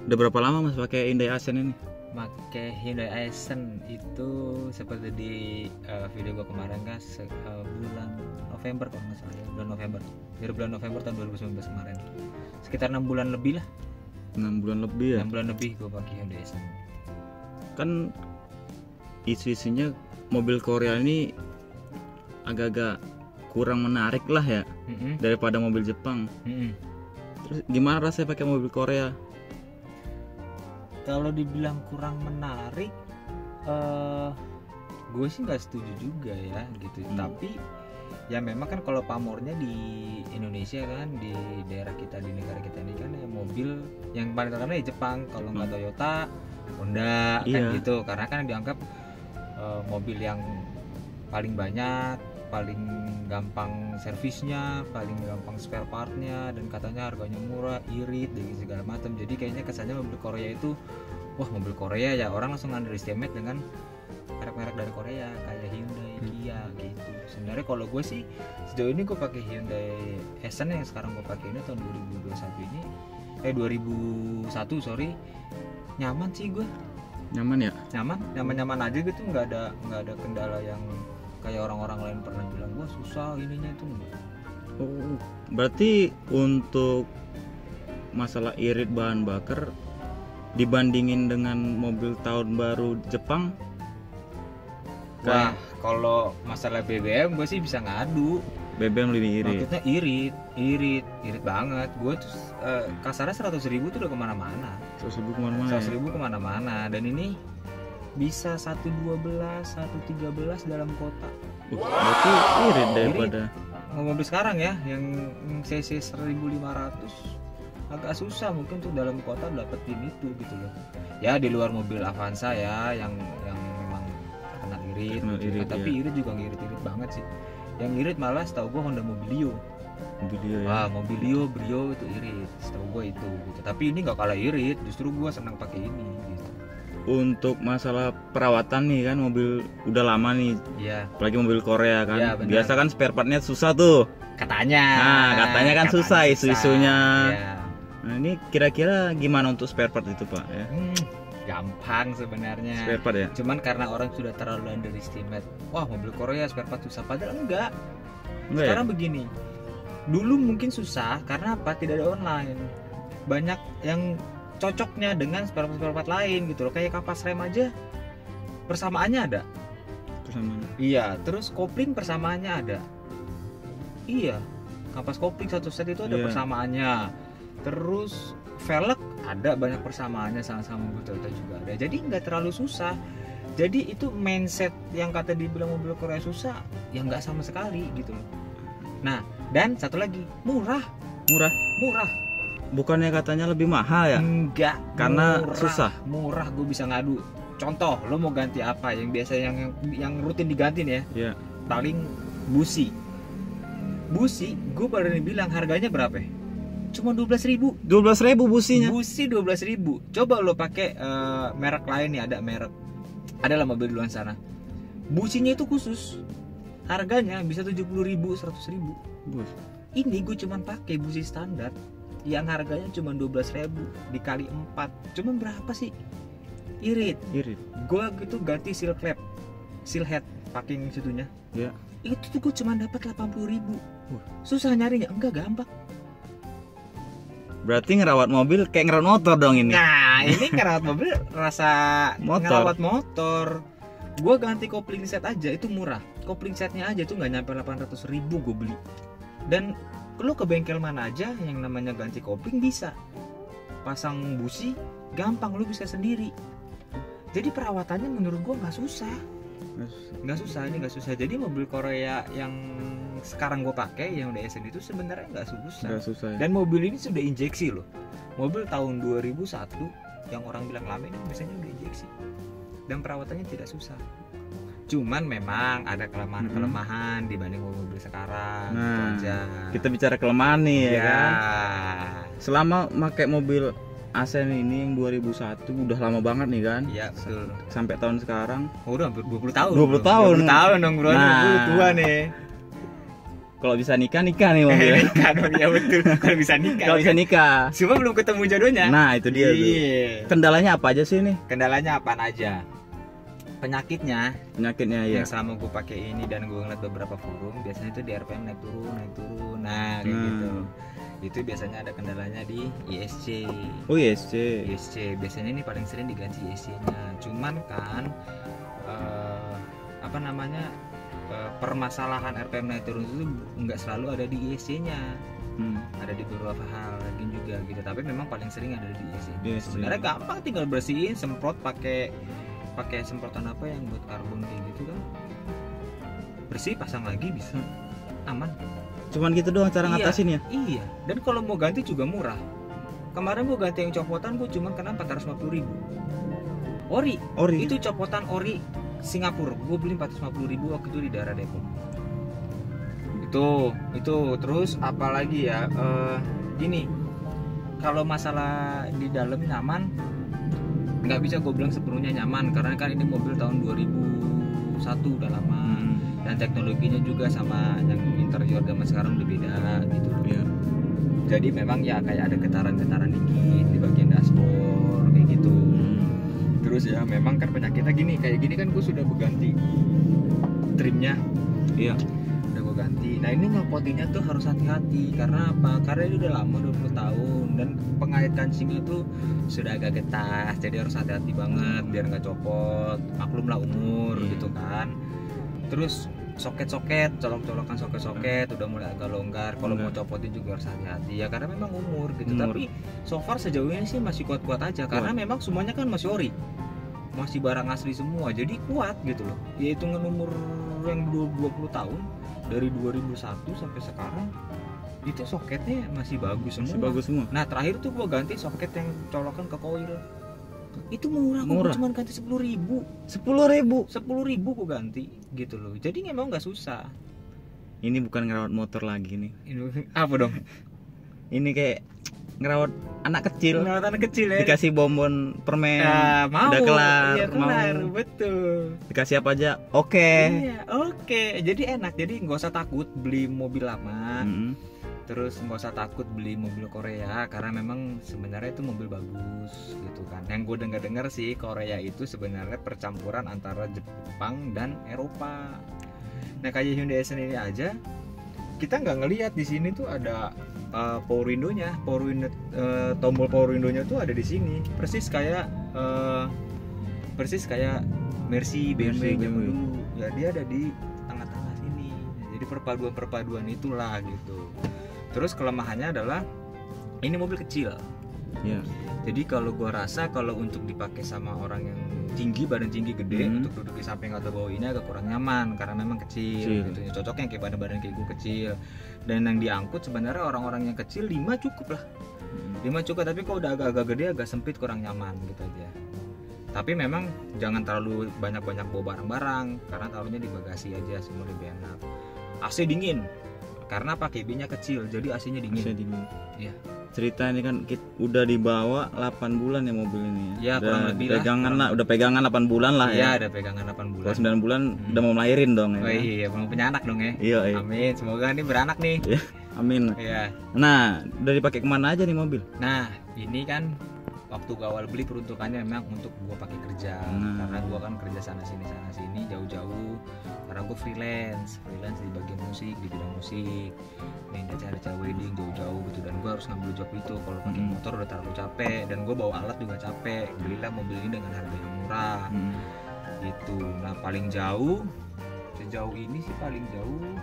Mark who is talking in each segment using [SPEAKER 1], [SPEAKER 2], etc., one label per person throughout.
[SPEAKER 1] Udah berapa lama Mas pakai Hyundai Accent ini?
[SPEAKER 2] Pakai Hyundai Accent itu seperti di video gua kemarin kan, bulan November kalau nggak salah ya, bulan November. Dari bulan November tahun 2019 kemarin. Sekitar 6 bulan lebih lah.
[SPEAKER 1] 6 bulan lebih ya?
[SPEAKER 2] 6 bulan lebih gua pakai Hyundai Accent.
[SPEAKER 1] Kan isu-isunya mobil Korea ini agak-agak kurang menarik lah ya daripada mobil Jepang. Terus gimana rasanya pakai mobil Korea?
[SPEAKER 2] Kalau dibilang kurang menarik, gue sih nggak setuju juga ya gitu. Tapi ya memang kan kalau pamornya di Indonesia kan, di daerah kita, di negara kita ini kan ya mobil yang paling terkenal ya Jepang. Kalau nggak Toyota, Honda kan gitu. Karena kan dianggap mobil yang paling banyak, paling gampang servisnya, paling gampang spare partnya, dan katanya harganya murah, irit, dan segala macam. Jadi kayaknya kesannya mobil Korea itu, wah mobil Korea ya, orang langsung underestimate dengan merek-merek dari Korea kayak Hyundai, Kia gitu. Sebenarnya kalau gue sih sejauh ini gue pakai Hyundai Accent yang sekarang gue pakai ini tahun 2021 ini, 2001 sorry, nyaman sih gue.
[SPEAKER 1] Nyaman ya?
[SPEAKER 2] Nyaman aja gitu, nggak ada kendala yang kayak orang-orang lain pernah bilang wah susah ininya itu.
[SPEAKER 1] Oh, berarti untuk masalah irit bahan bakar dibandingin dengan mobil tahun baru Jepang,
[SPEAKER 2] wah kalau masalah BBM gue sih bisa ngadu.
[SPEAKER 1] BBM lebih irit.
[SPEAKER 2] Maksudnya irit banget. Gue tuh kasarnya 100.000 tuh udah kemana-mana.
[SPEAKER 1] 100.000 kemana-mana.
[SPEAKER 2] 100.000 kemana-mana. Dan ini bisa 112, 113 dalam kota.
[SPEAKER 1] Berarti irit daripada
[SPEAKER 2] mobil sekarang ya, yang cc 1.500 agak susah mungkin tuh dalam kota dapetin itu gitu loh. Ya di luar mobil Avanza ya, yang memang terkenal irit. Tapi irit juga ngirit-irit banget sih. Yang irit malah setahu gue Honda Mobilio.
[SPEAKER 1] Ya.
[SPEAKER 2] Mobilio, Brio itu irit, setahu gue itu gitu. Tapi ini nggak kalah irit, justru gue senang pakai ini gitu.
[SPEAKER 1] Untuk masalah perawatan nih kan, mobil udah lama nih.
[SPEAKER 2] Iya.
[SPEAKER 1] Apalagi mobil Korea kan.
[SPEAKER 2] Ya,
[SPEAKER 1] biasa kan spare partnya susah tuh.
[SPEAKER 2] Katanya.
[SPEAKER 1] Nah, katanya kan susah isu-isunya.
[SPEAKER 2] Ya.
[SPEAKER 1] Nah, ini kira-kira gimana untuk spare part itu, Pak ya?
[SPEAKER 2] Gampang sebenarnya.
[SPEAKER 1] Spare part ya?
[SPEAKER 2] Cuman karena orang sudah terlalu underestimate. Wah, mobil Korea spare part susah, padahal enggak. Sekarang begini. Dulu mungkin susah karena apa? Tidak ada online. Banyak yang cocoknya dengan spare part lain gitu loh. Kayak kapas rem aja persamaannya ada. Iya, terus kopling persamaannya ada. Iya, kapas kopling satu set itu ada persamaannya. Terus velg ada banyak persamaannya, sama-sama mobil Toyota juga ada. Jadi nggak terlalu susah. Jadi itu mindset yang kata dibilang mobil Korea susah, ya nggak sama sekali gitu loh. Nah, dan satu lagi, murah.
[SPEAKER 1] Bukannya katanya lebih mahal ya?
[SPEAKER 2] Enggak,
[SPEAKER 1] karena
[SPEAKER 2] murah,
[SPEAKER 1] susah.
[SPEAKER 2] Murah, gue bisa ngadu. Contoh, lo mau ganti apa? Yang biasa yang rutin diganti nih ya?
[SPEAKER 1] Iya.
[SPEAKER 2] Paling busi. Gue pernah bilang harganya berapa? Cuma 12.000.
[SPEAKER 1] 12.000 businya.
[SPEAKER 2] Busi 12.000. Coba lo pakai merek lain nih, adalah mobil di luar sana. Businya itu khusus. Harganya bisa 70.000, 100.000. Ini gue cuman pakai busi standar yang harganya cuma 12.000 dikali 4. Cuman berapa sih? Irit. Gue gitu ganti seal head packing situnya.
[SPEAKER 1] Ya.
[SPEAKER 2] Itu tuh gue cuma dapat 80.000. Susah nyarinya? Enggak, gampang.
[SPEAKER 1] Berarti ngerawat mobil kayak ngerawat motor dong ini.
[SPEAKER 2] Nah, ini ngerawat mobil rasa ngerawat motor. Gue ganti kopling set aja itu murah. Kopling setnya aja tuh nggak nyampe 800.000 gue beli. Dan lo ke bengkel mana aja yang namanya ganti kopling bisa. Pasang busi gampang, lo bisa sendiri. Jadi perawatannya menurut gue nggak susah. Ini nggak susah. Jadi mobil Korea yang sekarang gue pakai yang udah Accent itu sebenarnya nggak susah. Dan mobil ini sudah injeksi loh. Mobil tahun 2001 yang orang bilang lama ini biasanya udah injeksi. Dan perawatannya tidak susah. Cuman memang ada kelemahan dibanding mobil sekarang.
[SPEAKER 1] Nah,
[SPEAKER 2] gitu aja.
[SPEAKER 1] Kita bicara kelemahan nih ya kan. Selama pakai mobil Accent ini yang 2001 udah lama banget nih kan.
[SPEAKER 2] Iya, betul.
[SPEAKER 1] Sampai tahun sekarang.
[SPEAKER 2] Oh, udah hampir 20 tahun.
[SPEAKER 1] 20 tahun.
[SPEAKER 2] 20 tahun dong bro.
[SPEAKER 1] Nah,
[SPEAKER 2] tua nih.
[SPEAKER 1] Kalau bisa nikah nih mobil.
[SPEAKER 2] Nikah dong, ya betul. Kalau bisa nikah.
[SPEAKER 1] Kalau bisa nikah.
[SPEAKER 2] Cuma belum ketemu jodohnya.
[SPEAKER 1] Nah, itu dia tuh. Kendalanya apa aja sih nih?
[SPEAKER 2] Kendalanya apaan aja? Penyakitnya
[SPEAKER 1] ya.
[SPEAKER 2] Yang selama gue pakai ini dan gue ngeliat beberapa forum, biasanya itu di RPM naik turun. Nah, kayak gitu. Itu biasanya ada kendalanya di ISC.
[SPEAKER 1] Oh, ISC.
[SPEAKER 2] Biasanya ini paling sering diganti ISC-nya. Cuman kan permasalahan RPM naik turun itu nggak selalu ada di ISC-nya. Ada di beberapa hal lagi juga gitu. Tapi memang paling sering ada di ISC. Sebenarnya gampang, tinggal bersihin, semprot pakai semprotan apa yang buat karbon kayak gitu kan. Bersih, pasang lagi, bisa. Aman. Cuman
[SPEAKER 1] gitu doang cara ngatasin ya?
[SPEAKER 2] Iya. Dan kalau mau ganti juga murah. Kemarin gua ganti yang copotan gua cuma kena 450.000. Ori. Itu copotan ori Singapura, gue beli 450.000 waktu itu di daerah Depok. Itu terus apalagi ya, gini, kalau masalah di dalam nyaman, nggak bisa gue bilang sepenuhnya nyaman karena kan ini mobil tahun 2001 udah lama, dan teknologinya juga sama yang interior zaman sekarang udah beda gitu ya. Jadi memang ya kayak ada getaran-getaran dikit di bagian dashboard kayak gitu. Terus ya memang kan penyakitnya kayak gini kan gue sudah berganti trimnya, udah gue ganti. Nah ini nyopotinnya tuh harus hati-hati karena apa? Karena ini udah lama 20 tahun dan pengait kancingnya tuh sudah agak getas, jadi harus hati-hati banget biar nggak copot. Maklum lah umur gitu kan. Terus soket-soket, colok-colokan soket-soket udah mulai agak longgar. Kalau mau copotin juga harus hati-hati ya karena memang umur gitu. Tapi so far sejauh ini sih masih kuat-kuat aja karena memang semuanya kan masih ori, masih barang asli semua, jadi kuat gitu loh. Ya hitungan umur yang 20 tahun dari 2001 sampai sekarang itu soketnya masih bagus semua. Nah terakhir tuh gua ganti soket yang colokan ke koil. Itu murah. Cuma ganti 10.000 gua ganti gitu loh. Jadi memang nggak susah.
[SPEAKER 1] Ini bukan ngerawat motor lagi nih.
[SPEAKER 2] Ini apa dong?
[SPEAKER 1] Ini kayak ngerawat anak kecil ya. Dikasih bonbon permen, udah kelar,
[SPEAKER 2] mau betul.
[SPEAKER 1] Dikasih apa aja, oke.
[SPEAKER 2] Jadi enak. Jadi nggak usah takut beli mobil lama. Terus nggak usah takut beli mobil Korea karena memang sebenarnya itu mobil bagus gitu kan. Yang gue dengar sih Korea itu sebenarnya percampuran antara Jepang dan Eropa. Nah kayak Hyundai Accent ini aja kita nggak ngelihat di sini tuh ada power window-nya, tombol power window-nya tuh ada di sini. Persis kayak Mercy BMW zaman dulu. Ya dia ada di tengah-tengah sini. Jadi perpaduan itulah gitu. Terus kelemahannya adalah ini mobil kecil. Jadi kalau gua rasa kalau untuk dipakai sama orang yang tinggi, badan tinggi gede, untuk duduk di samping atau bawah ini agak kurang nyaman karena memang kecil. Gitu. Cocoknya kayak badan kayak gua kecil. Dan yang diangkut sebenarnya orang-orang yang kecil 5 cukup lah. 5 cukup, tapi kalau udah agak-agak gede agak sempit, kurang nyaman gitu aja. Tapi memang jangan terlalu banyak-banyak bawa barang-barang karena taruhnya di bagasi aja, semua lebih enak. AC dingin. Karena pakai KB-nya kecil, jadi AC-nya dingin. Iya.
[SPEAKER 1] Cerita ini kan udah dibawa 8 bulan ya mobil ini ya.
[SPEAKER 2] Iya, kurang lebih lah.
[SPEAKER 1] Udah pegangan 8 bulan lah ya.
[SPEAKER 2] Iya, udah pegangan 8 bulan.
[SPEAKER 1] Kalau 9 bulan udah mau melahirin dong ya.
[SPEAKER 2] Oh iya, mau punya anak dong ya.
[SPEAKER 1] Iya.
[SPEAKER 2] Amin, semoga ini beranak nih.
[SPEAKER 1] Iya, amin.
[SPEAKER 2] Iya.
[SPEAKER 1] Nah, udah dipakai kemana aja nih mobil?
[SPEAKER 2] Nah, ini kan waktu gue awal beli peruntukannya memang untuk gue pakai kerja. Karena gue kan kerja sana sini jauh-jauh. Karena gue freelance di bagian musik, di bidang musik, main acara wedding jauh-jauh gitu, dan gue harus ngambil job itu. Kalau pakai motor udah terlalu capek, dan gue bawa alat juga capek. Belilah mobil ini dengan harga yang murah gitu. Nah paling jauh sejauh ini sih paling jauh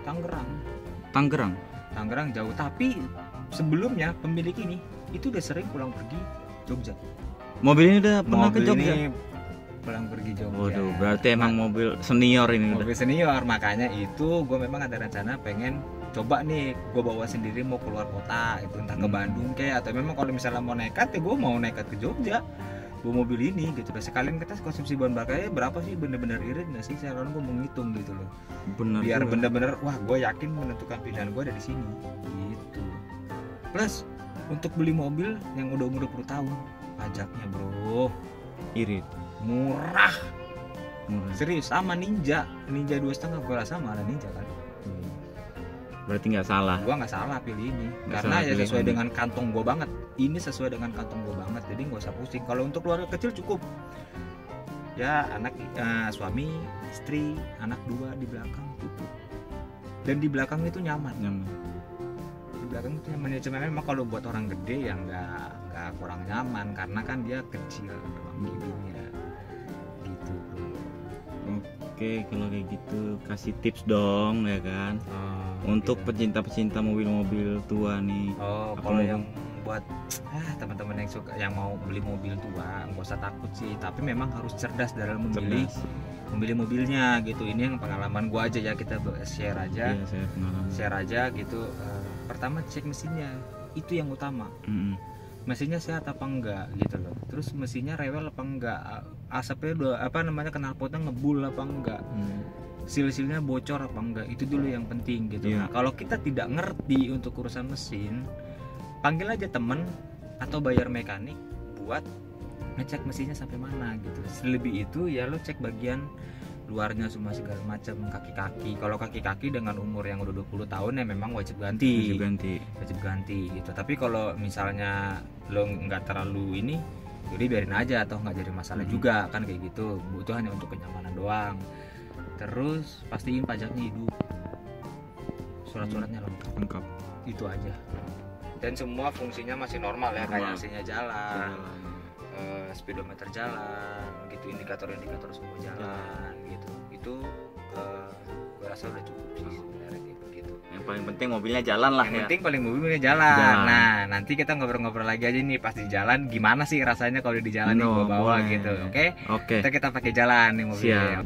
[SPEAKER 2] Tangerang jauh, tapi sebelumnya pemilik ini itu udah sering pulang pergi Jogja.
[SPEAKER 1] Mobil ini udah pernah ke Jogja?
[SPEAKER 2] Pulang pergi Jogja.
[SPEAKER 1] Waduh, berarti emang mobil senior ini.
[SPEAKER 2] Mobil senior, makanya itu gue memang ada rencana pengen coba nih, gue bawa sendiri mau keluar kota, itu entah ke Bandung kayak, atau memang kalau misalnya mau nekat ya gue mau nekat ke Jogja bawa mobil ini gitu. Sekalian kita konsumsi bahan bakarnya berapa sih, bener-bener irit nggak sih? Sekarang gue mau ngitung gitu loh.
[SPEAKER 1] Bener.
[SPEAKER 2] Biar bener-bener wah gue yakin menentukan pilihan gue ada di sini gitu. Plus untuk beli mobil yang udah umur 20 tahun pajaknya bro
[SPEAKER 1] irit,
[SPEAKER 2] murah. Serius, sama Ninja 2,5 gue rasa malah Ninja kan.
[SPEAKER 1] Berarti nggak salah.
[SPEAKER 2] Gua nggak salah pilih ini,
[SPEAKER 1] Nggak
[SPEAKER 2] karena
[SPEAKER 1] salah
[SPEAKER 2] ya
[SPEAKER 1] pilih
[SPEAKER 2] sesuai
[SPEAKER 1] ini.
[SPEAKER 2] dengan kantong gua banget. Ini sesuai dengan kantong gua banget, jadi nggak usah pusing. Kalau untuk keluarga kecil cukup. Ya anak, suami, istri, anak 2 di belakang cukup. Dan di belakang itu nyaman. Di belakang itu nyaman ya, cuma memang kalau buat orang gede yang nggak kurang nyaman karena kan dia kecil ruang hidungnya gitu bro.
[SPEAKER 1] Oke, kalau kayak gitu kasih tips dong ya kan. Untuk
[SPEAKER 2] gitu.
[SPEAKER 1] pecinta-pecinta mobil-mobil tua nih.
[SPEAKER 2] Oh,
[SPEAKER 1] Apa
[SPEAKER 2] kalau
[SPEAKER 1] mau-
[SPEAKER 2] yang buat teman-teman yang suka yang mau beli mobil tua, nggak usah takut sih. Tapi memang harus cerdas dalam memilih mobilnya gitu. Ini yang pengalaman gua aja ya, kita share aja,
[SPEAKER 1] Iya, saya pengalaman.
[SPEAKER 2] share aja gitu. Pertama cek mesinnya, itu yang utama.
[SPEAKER 1] Mm-mm.
[SPEAKER 2] Mesinnya sehat apa enggak gitu loh. Terus mesinnya rewel apa enggak, asapnya udah knalpotnya ngebul apa enggak, sil-silnya bocor apa enggak, itu dulu yang penting gitu.
[SPEAKER 1] Iya.
[SPEAKER 2] Nah, kalau kita tidak ngerti untuk urusan mesin, panggil aja temen atau bayar mekanik buat ngecek mesinnya sampai mana gitu. Selebih itu ya lo cek bagian luarnya semua segala macam, kaki-kaki. Kalau kaki-kaki dengan umur yang udah 20 tahun ya memang wajib ganti. Wajib ganti gitu. Tapi kalau misalnya lo nggak terlalu ini, jadi biarin aja atau nggak jadi masalah juga kan kayak gitu. Butuh hanya untuk kenyamanan doang. Terus pastiin pajaknya hidup, surat-suratnya lengkap. Itu aja. Dan semua fungsinya masih normal ya, kayak AC-nya jalan, speedometer jalan, gitu, indikator-indikator semua jalan, gitu. Itu gue rasa udah cukup sih sebenarnya gitu.
[SPEAKER 1] Yang paling penting mobilnya jalan lah.
[SPEAKER 2] Yang
[SPEAKER 1] ya.
[SPEAKER 2] penting paling mobilnya jalan. Nah, nanti kita ngobrol-ngobrol lagi aja nih pas di jalan, gimana sih rasanya kalau di jalan nih gua bawa gitu. Oke? Kita pakai jalan nih mobilnya.
[SPEAKER 1] Siap.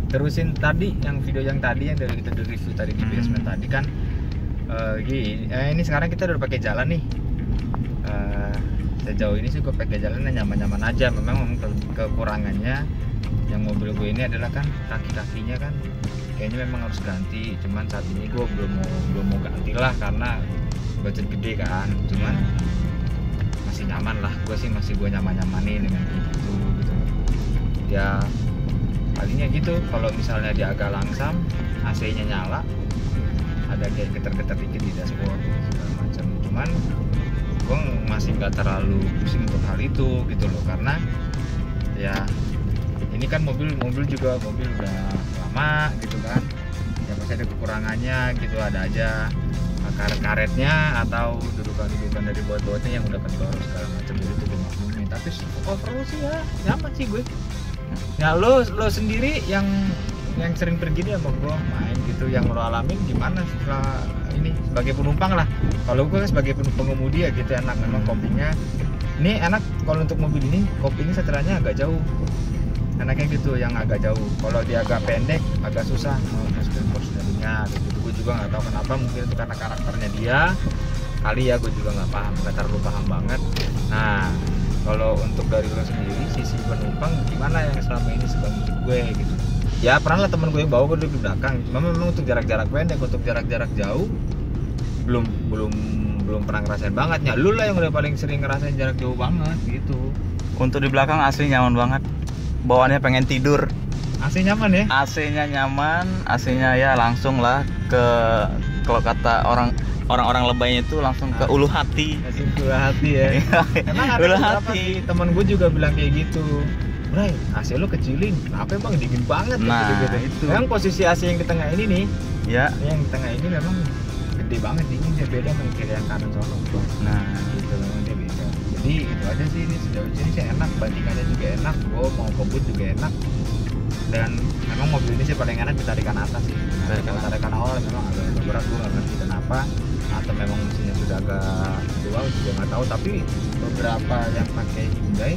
[SPEAKER 2] Terusin tadi yang video yang tadi yang dari kita review tadi di basement tadi kan. Gini, ini sekarang kita udah pakai jalan nih. Sejauh ini sih gue pakai jalan nyaman-nyaman aja. Memang kekurangannya yang mobil gue ini adalah kan kaki-kakinya kan kayaknya memang harus ganti. Cuman saat ini gue belum mau ganti lah karena budget gede kan. Cuman masih nyaman lah. Gue nyaman-nyamanin dengan gitu. Ya palingnya gitu. Kalau misalnya dia agak langsam, AC-nya nyala, ada kayak getar-getar dikit di dashboard segala macam. Cuman gue masih nggak terlalu pusing untuk hal itu gitu loh, karena ya ini kan mobil udah lama gitu kan, ya masih ada kekurangannya gitu, ada aja karet-karetnya atau dudukan dari baut-bautnya yang udah kendor segala macam, jadi itu gue maklumin. Tapi overall sih ya nyaman sih gue. Ya lo sendiri yang sering pergi dia sama gue main gitu, yang lo alamin gimana setelah ini sebagai penumpang lah. Kalau gue sebagai pengemudi ya gitu, enak memang kopinya ini enak. Kalau untuk mobil ini kopinya setelahnya agak jauh, enaknya gitu yang agak jauh. Kalau dia agak pendek agak susah posturnya gitu. Gue juga nggak tahu kenapa, mungkin itu karena karakternya dia kali ya, gue juga nggak terlalu paham banget. Nah kalau untuk dari lo sendiri sisi penumpang gimana yang selama ini sebagai gue gitu? Ya pernah lah temen gue yang bawa gue duduk di belakang, cuma memang untuk jarak-jarak pendek, untuk jarak-jarak jauh belum pernah ngerasain banget. Ya lu lah yang udah paling sering ngerasain jarak jauh banget gitu.
[SPEAKER 1] Untuk di belakang AC nyaman banget, bawaannya pengen tidur.
[SPEAKER 2] AC nyaman ya?
[SPEAKER 1] AC-nya nyaman, AC-nya ya langsung lah ke, kalau kata orang-orang lebaynya itu langsung ke ulu hati.
[SPEAKER 2] Langsung ke hati ya. Emang ada
[SPEAKER 1] Ulu
[SPEAKER 2] beberapa
[SPEAKER 1] hati.
[SPEAKER 2] sih temen gue juga bilang kayak gitu. Bray, AC lu kecilin, kenapa emang dingin banget?
[SPEAKER 1] Nah,
[SPEAKER 2] gitu.
[SPEAKER 1] itu.
[SPEAKER 2] Memang posisi AC yang di tengah ini nih,
[SPEAKER 1] Ya.
[SPEAKER 2] yang di tengah ini memang gede banget dinginnya, beda sama yang kiri yang kanan sono.
[SPEAKER 1] Nah,
[SPEAKER 2] Gitu memang dia beda. Jadi itu aja sih, ini sejauh ini sih enak, bandingannya juga enak, gue mau kebut juga enak. Dan memang mobil ini sih paling enak di tarikan atas sih. Tarikan awal memang agak berat, gue nggak ngerti kenapa, atau memang mesinnya sudah agak tua juga nggak tahu. Tapi beberapa yang pakai Hyundai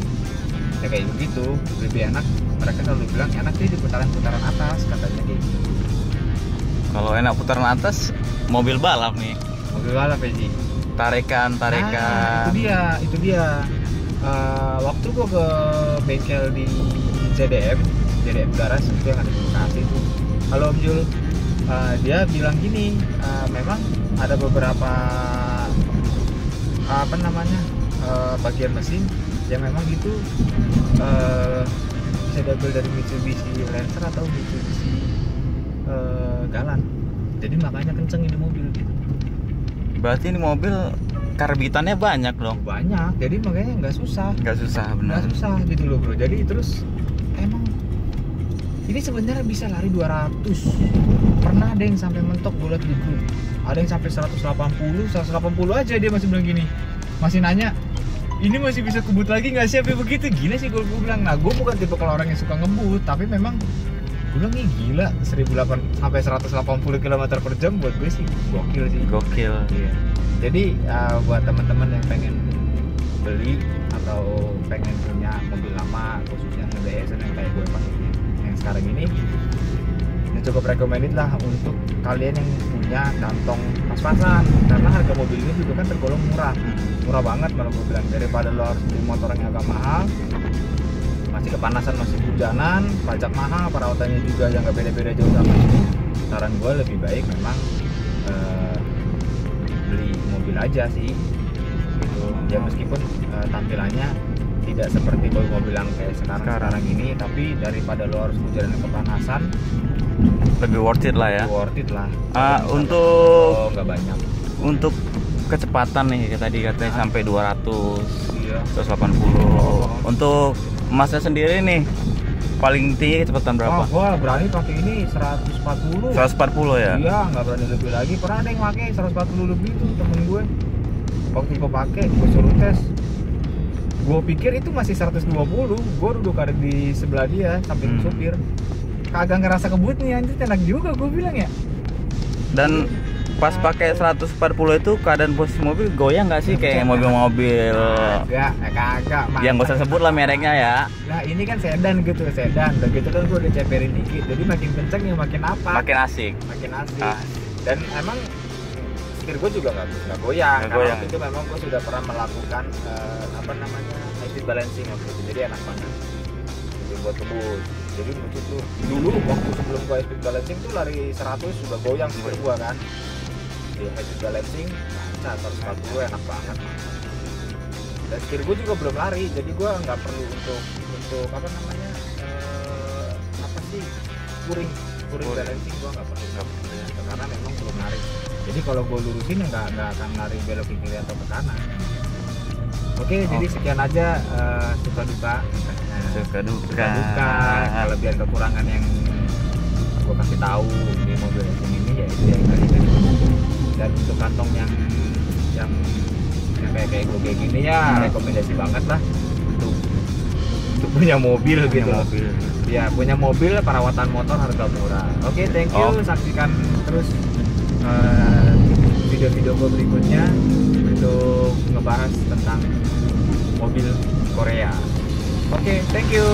[SPEAKER 2] ya kayak begitu, lebih enak. Mereka selalu bilang enak sih di putaran-putaran atas, katanya kayak gitu.
[SPEAKER 1] kalau enak putaran atas, mobil balap nih.
[SPEAKER 2] Mobil balap ya sih.
[SPEAKER 1] Tarikan.
[SPEAKER 2] Itu dia. Waktu gua ke bengkel di JDM Garas itu yang ada di Bekasi itu. Kalau Om Jul, dia bilang gini, memang ada beberapa bagian mesin yang memang itu bisa diambil dari Mitsubishi Lancer atau Mitsubishi Galant. Jadi makanya kenceng ini mobil gitu.
[SPEAKER 1] Berarti ini mobil karbitannya banyak dong.
[SPEAKER 2] Banyak, jadi makanya nggak susah.
[SPEAKER 1] Nggak susah, benar.
[SPEAKER 2] Nggak susah gitu loh bro. Jadi terus emang ini sebenarnya bisa lari 200. Pernah ada yang sampai mentok, gue liat di grup. Ada yang sampai 180 aja dia masih bilang gini. Masih nanya, ini masih bisa kebut lagi nggak sih? Apa begitu? Gila sih gue bilang. Nah gue bukan tipe kalau orang yang suka ngebut, tapi memang gue bilang nih gila 1.800 sampai 180 km/jam buat gue sih gokil sih.
[SPEAKER 1] Gokil.
[SPEAKER 2] Iya. Jadi buat teman-teman yang pengen beli atau pengen punya mobil lama khususnya DSN yang kayak gue pakai yang sekarang ini, ini cukup recommended lah untuk kalian yang punya kantong pas-pasan, karena harga mobil ini juga kan tergolong murah banget malah gue bilang, daripada lo harus beli motor yang agak mahal, masih kepanasan, masih hujanan, pajak mahal, perawatannya juga yang nggak beda-beda jauh sama ini. Saran gue lebih baik memang beli mobil aja sih gitu. Ya meskipun tampilannya tidak seperti mobil yang kayak sekarang ini, tapi daripada lo harus hujan dan kepanasan,
[SPEAKER 1] lebih worth it lah ya.
[SPEAKER 2] Worth it lah.
[SPEAKER 1] Untuk
[SPEAKER 2] nggak banyak.
[SPEAKER 1] Untuk kecepatan nih tadi katanya sampai 200,
[SPEAKER 2] Iya.
[SPEAKER 1] 180. Untuk Masnya sendiri nih paling tinggi kecepatan berapa?
[SPEAKER 2] Gua berani pakai ini 140.
[SPEAKER 1] 140 ya?
[SPEAKER 2] Iya, nggak berani lebih lagi. Pernah ada yang pakai 140 lebih tuh temen gue. Waktu gue pakai, gue suruh tes. Gue pikir itu masih 120. Gue duduk ada di sebelah dia samping supir. Kagak ngerasa kebut nih, anjir enak juga gue bilang ya.
[SPEAKER 1] Dan pas pakai 140 itu keadaan posisi mobil goyang nggak sih kayak mobil-mobil?
[SPEAKER 2] Kagak.
[SPEAKER 1] Yang gak usah sebut lah mereknya ya.
[SPEAKER 2] Nah ini kan sedan gitu, sedan. Dan gitu kan gue udah ceperin dikit. Jadi makin kenceng ya makin apa?
[SPEAKER 1] Makin asik.
[SPEAKER 2] Makin asik. Dan emang setir gue juga nggak goyang. Karena waktu itu memang gue sudah pernah melakukan high speed balancing waktu itu. Jadi enak banget. Jadi buat kebut. Jadi lucu tuh. Dulu waktu sebelum gue high speed balancing tuh lari 100 sudah goyang setir gue kan. Di high speed balancing, lancar 140 enak banget. Dan setir gue juga belum lari, jadi gue nggak perlu untuk kuring balancing gue nggak perlu karena memang belum lari. Jadi kalau gue lurusin nggak akan lari belok ke kiri atau ke kanan. Oke, jadi sekian aja suka duka kelebihan kekurangan yang gue kasih tahu di mobil ini ya itu yang tadi kan. Dan untuk kantong yang kayak gue kayak gini ya rekomendasi banget lah untuk punya mobil gitu. Ya punya mobil, perawatan motor harga murah. Oke, thank you. Saksikan terus video-video gue berikutnya untuk ngebahas tentang mobil Korea. Oke, thank you.